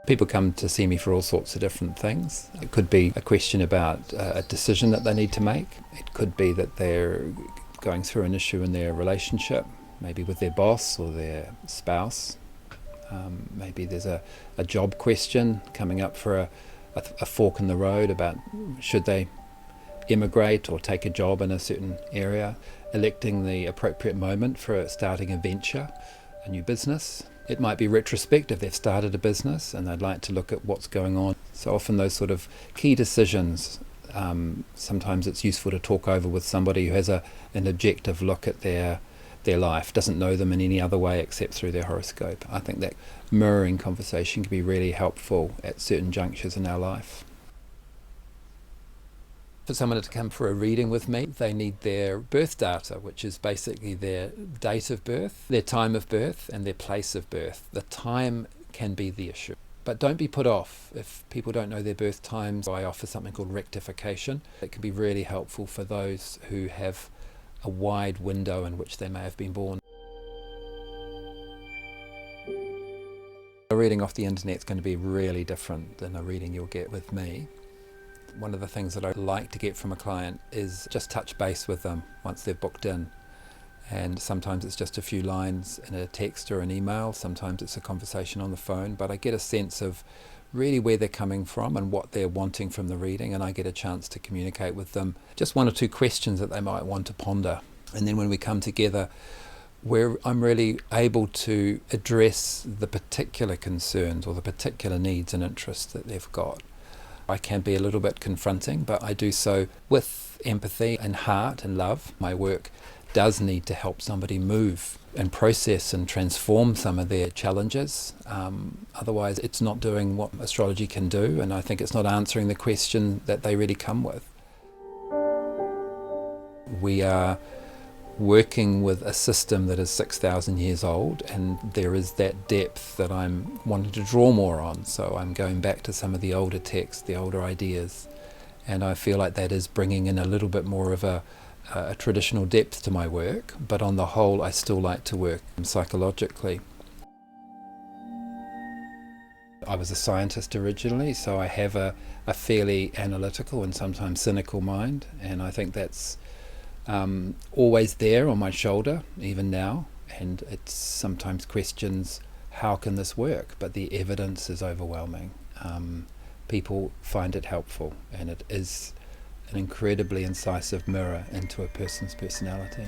People come to see me for all sorts of different things. It could be a question about a decision that they need to make. It could be that they're going through an issue in their relationship, maybe with their boss or their spouse. Maybe there's a job question coming up for a fork in the road about should they immigrate or take a job in a certain area, electing the appropriate moment for starting a venture, a new business. It might be retrospective. They've started a business and they'd like to look at what's going on. So often those sort of key decisions, sometimes it's useful to talk over with somebody who has an objective look at their life, doesn't know them in any other way except through their horoscope. I think that mirroring conversation can be really helpful at certain junctures in our life. For someone to come for a reading with me, they need their birth data, which is basically their date of birth, their time of birth, and their place of birth. The time can be the issue. But don't be put off if people don't know their birth times. I offer something called rectification. It can be really helpful for those who have a wide window in which they may have been born. A reading off the internet is going to be really different than a reading you'll get with me. One of the things that I like to get from a client is just touch base with them once they've booked in. And sometimes it's just a few lines in a text or an email, sometimes it's a conversation on the phone, but I get a sense of really where they're coming from and what they're wanting from the reading, and I get a chance to communicate with them just one or two questions that they might want to ponder. And then when we come together, where I'm really able to address the particular concerns or the particular needs and interests that they've got. I can be a little bit confronting, but I do so with empathy and heart and love. My work does need to help somebody move and process and transform some of their challenges. Otherwise, it's not doing what astrology can do, and I think it's not answering the question that they really come with. We are working with a system that is 6,000 years old, and there is that depth that I'm wanting to draw more on. So I'm going back to some of the older texts, the older ideas, and I feel like that is bringing in a little bit more of a traditional depth to my work, but on the whole I still like to work psychologically. I was a scientist originally, so I have a fairly analytical and sometimes cynical mind, and I think that's always there on my shoulder, even now, and it sometimes questions how can this work, but the evidence is overwhelming. People find it helpful, and it is an incredibly incisive mirror into a person's personality.